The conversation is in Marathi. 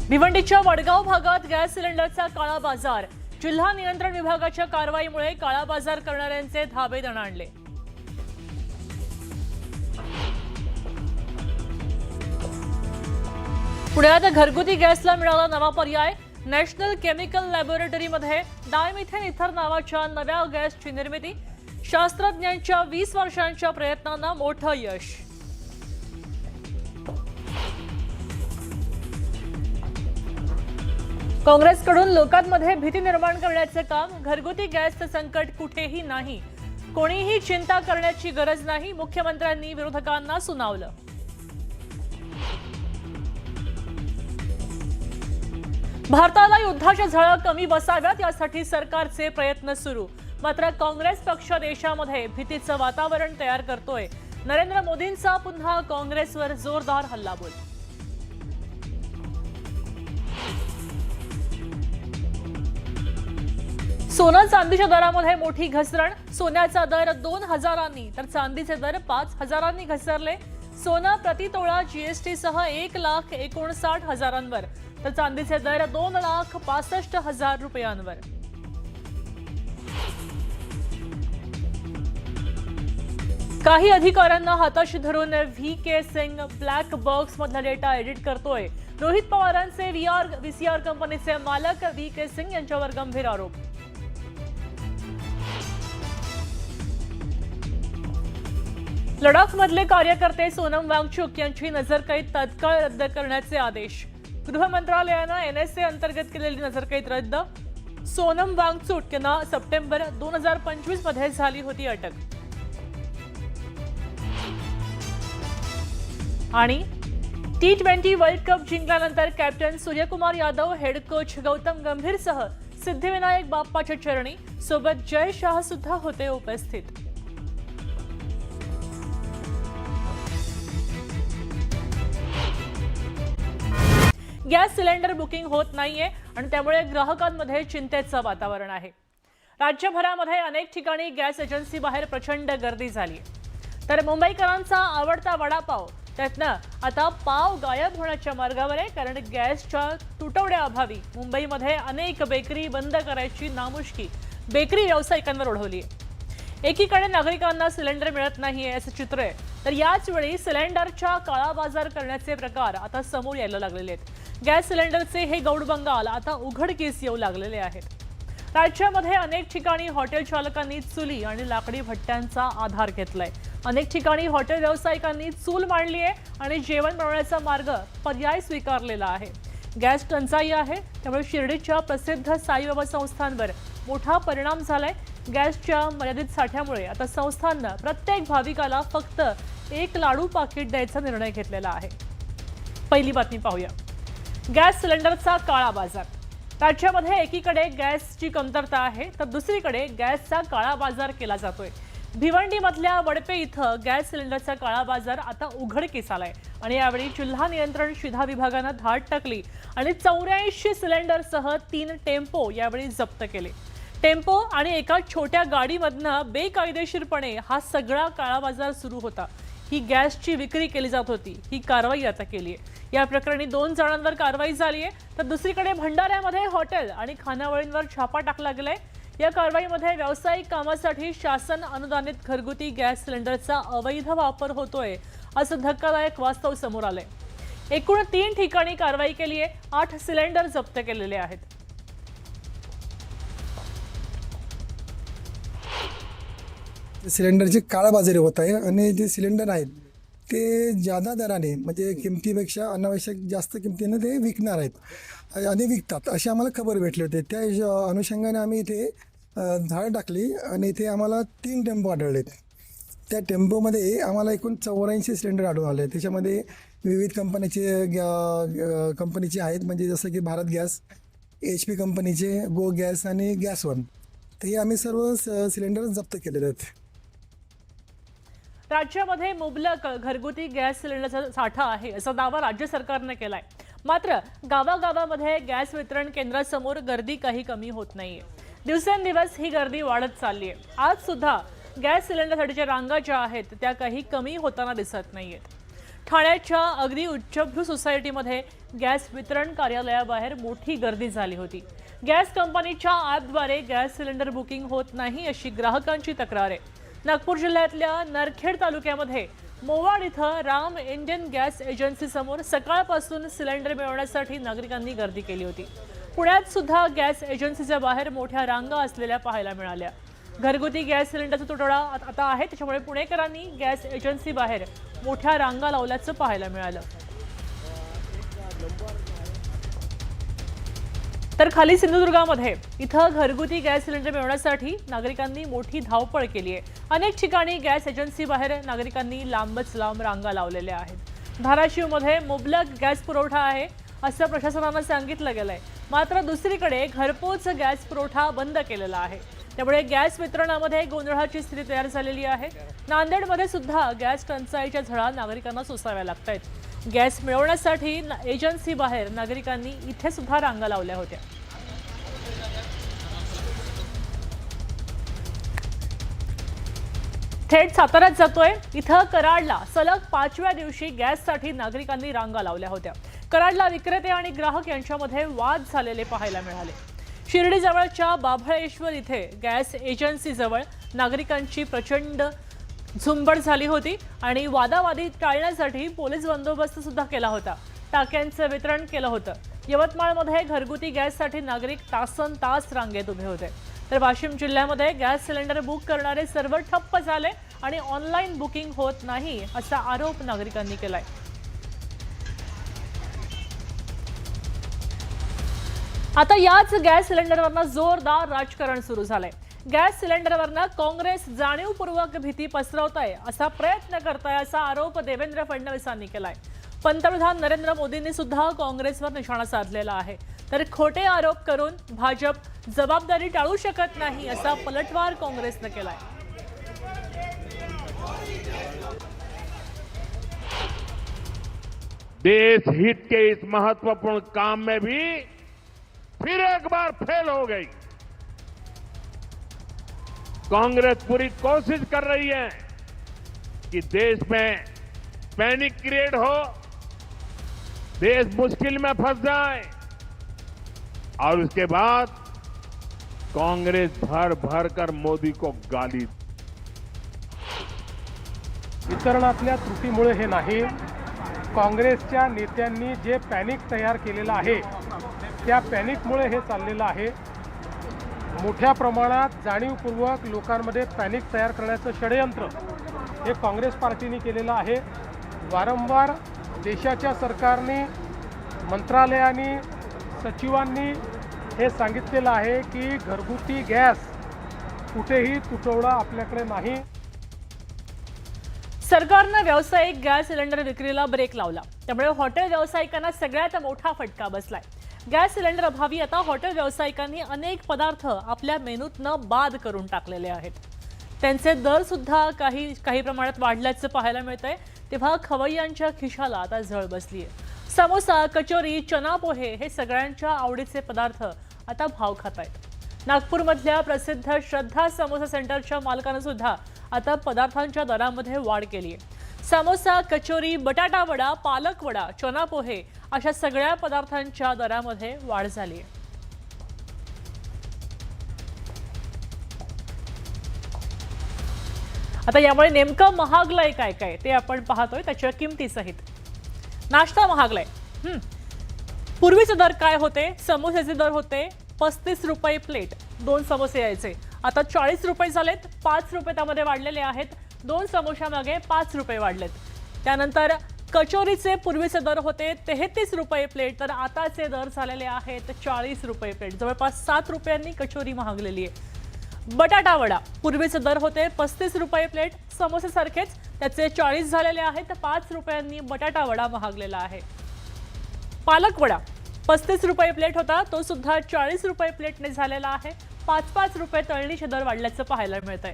भिवंडीच्या वडगाव भागात गॅस सिलेंडरचा काळा बाजार। जिल्हा नियंत्रण विभागाच्या कारवाईमुळे काळा बाजार करणाऱ्यांचे धाबे दणाणले। पुण्यात घरगुती गॅसला मिळाला नवा पर्याय। नॅशनल केमिकल लॅबोरेटरीमध्ये डायमिथेन इथर नावाच्या नव्या गॅसची निर्मिती। शास्त्रज्ञांच्या 20 वर्षांच्या प्रयत्नांना मोठं यश। काँग्रेसकडून लोकांमध्ये भीती निर्माण करण्याचे काम। घरगुती गॅसचं संकट कुठेही नाही, कोणीही चिंता करण्याची गरज नाही, मुख्यमंत्र्यांनी विरोधकांना सुनावलं। भारताला युद्धाच्या झळा कमी बसाव्यात यासाठी सरकारचे प्रयत्न सुरू। मात्र काँग्रेस पक्ष देशामध्ये भीतीचं वातावरण तयार करतोय। नरेंद्र मोदींचा पुन्हा काँग्रेसवर जोरदार हल्लाबोल। सोनं चांदीच्या दरामध्ये मोठी घसरण। सोन्याचा दर 2000 तर चांदीचे दर 5000 घसरले। सोनं प्रतितोळा जीएसटी सह 1,59,000 तर चांदीचे दर 2,65,000 रुपयांवर। काही अधिकाऱ्यांना हाताशी धरून व्हीके सिंग ब्लॅक बॉक्स मधला डेटा एडिट करतोय। रोहित पवारांचे व्हीसीआर कंपनीचे मालक व्हीके सिंग यांच्यावर गंभीर आरोप। लडाखमधले कार्यकर्ते सोनम वांगचुक यांची नजरकैद तत्काळ रद्द करण्याचे आदेश। गृह मंत्रालयानं एनएसए अंतर्गत केलेली नजरकैद रद्द। सोनम वांगचुक यांना सप्टेंबर 2025 मध्ये झाली होती अटक। आणि T20 वर्ल्ड कप जिंकल्यानंतर captain Suryakumar Yadav, head coach Gautam गंभीरसह सिद्धिविनायक बाप्पाच्या चरणी, सोबत जय शाह सुद्धा होते उपस्थित। गॅस सिलेंडर बुकिंग होत नाहीये आणि त्यामुळे ग्राहकांमध्ये चिंतेचं वातावरण आहे। राज्यभरामध्ये अनेक ठिकाणी गॅस एजन्सी बाहेर प्रचंड गर्दी झाली आहे। तर मुंबईकरांचा आवडता वडापाव त्यातनं आता पाव गायब होण्याच्या मार्गावर आहे, कारण गॅसच्या तुटवड्याअभावी मुंबईमध्ये अनेक बेकरी बंद करायची नामुष्की बेकरी व्यावसायिकांवर ओढवली आहे। एकीकडे नागरिकांना सिलेंडर मिळत नाहीये असं चित्र आहे, तर याच वेळी सिलेंडरच्या काळा बाजार करण्याचे प्रकार आता समोर यायला लागलेले आहेत। गॅस सिलेंडरचे हे गौड बंगाल आता उघडकीस येऊ लागलेले आहेत। राज्यामध्ये अनेक ठिकाणी हॉटेल चालकांनी चुली आणि लाकडी भट्ट्यांचा आधार घेतलाय। अनेक ठिकाणी हॉटेल व्यावसायिकांनी चूल मांडली आहे आणि जेवण बनवण्याचा मार्ग पर्याय स्वीकारलेला आहे। गॅस टंचाई आहे, त्यामुळे शिर्डीच्या प्रसिद्ध साईबाबा संस्थांवर मोठा परिणाम झालाय। गॅसच्या मर्यादित साठ्यामुळे आता संस्थांना प्रत्येक भाविकाला फक्त 1 लाडू पाकिट द्यायचा निर्णय घेतलेला आहे। पहिली बातमी पाहूया। गॅस सिलेंडरचा काळा बाजार। राज्यामध्ये एकीकडे गॅसची कमतरता आहे, तर दुसरीकडे गॅसचा काळा बाजार केला जातोय। भिवंडीमधल्या वडपे इथं गॅस सिलेंडरचा काळा बाजार आता उघडकीस आलाय आणि यावेळी जिल्हा नियंत्रण शिधा विभागानं धाड टाकली आणि 84 सिलेंडरसह 3 टेम्पो यावेळी जप्त केले। टेम्पो आणि एका छोट्या गाडीमधनं बेकायदेशीरपणे हा सगळा काळा बाजार सुरू होता। ही गॅसची विक्री केली जात होती। ही कारवाई आता केली आहे। या प्रकरणी 2 जणांवर कारवाई झाली आहे, तर दुसरीकडे भंडाऱ्यामध्ये हॉटेल आणि खानावळींवर छापा टाकला गेलाय। या कारवाईमध्ये व्यावसायिक कामासाठी शासन अनुदानित घरगुती गॅस सिलेंडरचा अवैध वापर होतोय असं धक्कादायक वास्तव समोर आलंय। एकूण 3 ठिकाणी कारवाई केली आहे। 8 सिलेंडर जप्त केलेले आहेत। सिलेंडरची काळाबाजारी होत आहे आणि जे सिलेंडर आहेत ते जादा दराने, म्हणजे किमतीपेक्षा अनावश्यक जास्त किमतीने ते विकणार आहेत आणि विकतात अशी आम्हाला खबर भेटली होती। त्या अनुषंगाने आम्ही इथे धाड टाकली आणि इथे आम्हाला 3 टेम्पो आढळलेत। त्या टेम्पोमध्ये आम्हाला एकूण 84 सिलेंडर आढळून आले। त्याच्यामध्ये विविध कंपनीचे आहेत, म्हणजे जसं की भारत गॅस, HP कंपनीचे, गो गॅस आणि गॅस वन, तर हे आम्ही सर्व सिलेंडर जप्त केलेले आहेत। राज्यामध्ये मुबलक घरगुती गॅस सिलेंडरचा साठा आहे असा दावा राज्य सरकारने केलाय। मात्र गावागावामध्ये गॅस वितरण केंद्रासमोर गर्दी काही कमी होत नाहीये। दिवसेंदिवस ही गर्दी वाढत चालली आहे। आज सुद्धा गॅस सिलेंडरसाठीच्या रांगा ज्या आहेत त्या काही कमी होताना दिसत नाहीयेत। ठाण्याच्या अगदी उच्चभ्रू सोसायटीमध्ये गॅस वितरण कार्यालयाबाहेर मोठी गर्दी झाली होती। गॅस कंपनीच्या ॲपद्वारे गॅस सिलेंडर बुकिंग होत नाही अशी ग्राहकांची तक्रार आहे। नागपूर जिल्ह्यातल्या नरखेड तालुक्यामध्ये मोवाड इथं राम इंडियन गॅस एजन्सी समोर सकाळपासून सिलेंडर मिळवण्यासाठी नागरिकांनी गर्दी केली होती। पुण्यात सुद्धा गॅस एजन्सीच्या बाहेर मोठ्या रांगा असलेल्या पाहायला मिळाल्या। घरगुती गॅस सिलेंडरचा तुटवडा आता आहे, त्याच्यामुळे पुणेकरांनी गॅस एजन्सी बाहेर मोठ्या रांगा लावल्याचं पाहायला मिळालं। तर खाली सिंधुदुर्गामध्ये इथं घरगुती गॅस सिलेंडर मिळवण्यासाठी नागरिकांनी मोठी धावपळ केली आहे। अनेक ठिकाणी गॅस एजन्सी बाहेर नागरिकांनी लांबच लांब रांगा लावलेल्या आहेत। धाराशिवमध्ये मुबलक गॅस पुरवठा आहे असं प्रशासनानं सांगितलं गेलंय, मात्र दुसरीकडे घरपोच गॅस पुरवठा बंद केलेला आहे। त्यामुळे गॅस वितरणामध्ये गोंधळाची स्थिती तयार झालेली आहे। नांदेडमध्ये सुद्धा गॅस टंचाईच्या झळा नागरिकांना सोसाव्या लागतायत। गॅस मिळवण्यासाठी एजन्सी बाहेर नागरिकांनी इथे सुद्धा रांगा लावल्या होत्या। थेट साताऱ्यात जातोय, इथं कराडला सलग 5व्या दिवशी गॅससाठी नागरिकांनी रांगा लावल्या होत्या। कराडला विक्रेते आणि ग्राहक यांच्यामध्ये वाद झालेले पाहायला मिळाले। शिर्डीजवळच्या बाभळेश्वर इथे गॅस एजन्सी जवळ नागरिकांची प्रचंड झुंबड झाली होती आणि वादावादी टाळण्यासाठी पोलीस बंदोबस्त सुद्धा केला होता। टाक्यांचं वितरण केलं होतं। यवतमाळमध्ये घरगुती गॅससाठी नागरिक तासनतास रांगेत उभे होते। तर वाशिम जिल्ह्यामध्ये गॅस सिलेंडर बुक करणारे सर्व्हर ठप्प झाले आणि ऑनलाईन बुकिंग होत नाही असा आरोप नागरिकांनी केलाय। आता याच गॅस सिलेंडरवरनं जोरदार राजकारण सुरू झालंय। गॅस सिलेंडरवरनं काँग्रेस जाणीवपूर्वक भीती पसरवत आहे, असा प्रयत्न करताय असा आरोप देवेंद्र फडणवीसांनी केलाय। पंतप्रधान नरेंद्र मोदींनी सुद्धा काँग्रेसवर निशाणा साधलेला आहे। तर खोटे आरोप करून भाजप जबाबदारी टाळू शकत नाही असा पलटवार काँग्रेसने केलाय। देश हित के इस महत्वपूर्ण काम में भी फिर एक बार फेल हो गई। कांग्रेस पूरी कोशिश कर रही है कि देश में पैनिक क्रिएट हो, देश मुश्किल में फंस जाए और उसके बाद कांग्रेस भर भर कर मोदी को गाली। वितरणातल्या त्रुटीमुळे हे नाही, काँग्रेसच्या नेत्यांनी जे पॅनिक तयार केलेलं आहे त्या पॅनिकमुळे हे चाललेलं आहे। मोठ्या प्रमाणात जाणीवपूर्वक लोकांमध्ये पॅनिक तयार करण्याचं षडयंत्र हे काँग्रेस पार्टीने केलेलं आहे। वारंवार देशाच्या सरकारने, मंत्रालयांनी, सचिवांनी हे सांगितलेलं आहे की घरगुती गॅस कुठेही तुटवडा आपल्याकडे नाही। सरकारनं व्यावसायिक गॅस सिलेंडर विक्रीला ब्रेक लावला, त्यामुळे हॉटेल व्यावसायिकांना सगळ्यात मोठा फटका बसलाय। गॅस सिलेंडर अभावी आता हॉटेल व्यावसायिकांनी अनेक पदार्थ आपल्या मेनूतनं बाद करून टाकलेले आहेत। त्यांचे दर सुद्धा काही प्रमाणात वाढल्याचं पाहायला मिळतंय, तेव्हा खवय्यांच्या खिशाला आता झळ बसलीय। समोसा, कचोरी, चना पोहे हे सगळ्यांच्या आवडीचे पदार्थ आता भाव खात आहेत। नागपूरमधल्या प्रसिद्ध श्रद्धा समोसा सेंटरच्या मालकानं सुद्धा आता पदार्थांच्या दरामध्ये वाढ केली आहे। समोसा, कचोरी, बटाटा वडा, पालक वडा, चना पोहे अशा सगळ्या पदार्थांच्या दरामध्ये वाढ झाली आहे। आता यामुळे नेमकं महागलंय काय काय ते आपण पाहतोय, त्याच्या किमतीसहित। नाश्ता महागलाय। पूर्वीचे दर काय होते? समोस्याचे दर होते 35 रुपये प्लेट, 2 समोसे यायचे। आता 40 रुपये झालेत, 5 रुपये त्यामध्ये वाढलेले आहेत। 2 समोशामागे 5 रुपये वाढलेत। त्यानंतर कचोरीचे पूर्वीचे दर होते 33 रुपये प्लेट, तर आताचे दर झालेले आहेत 40 रुपये प्लेट। जवळपास 7 रुपयांनी कचोरी महागलेली आहे। बटाटा वडा पूर्वीचे दर होते 35 रुपये प्लेट, समोसेसारखेच त्याचे 40 झालेले आहेत। 5 रुपयांनी बटाटा वडा महागलेला आहे। पालक वडा 35 रुपये प्लेट होता, तो सुद्धा 40 रुपये प्लेटने झालेला आहे। 5-5 रुपये तळणीचे दर वाढल्याचं पाहायला मिळतंय।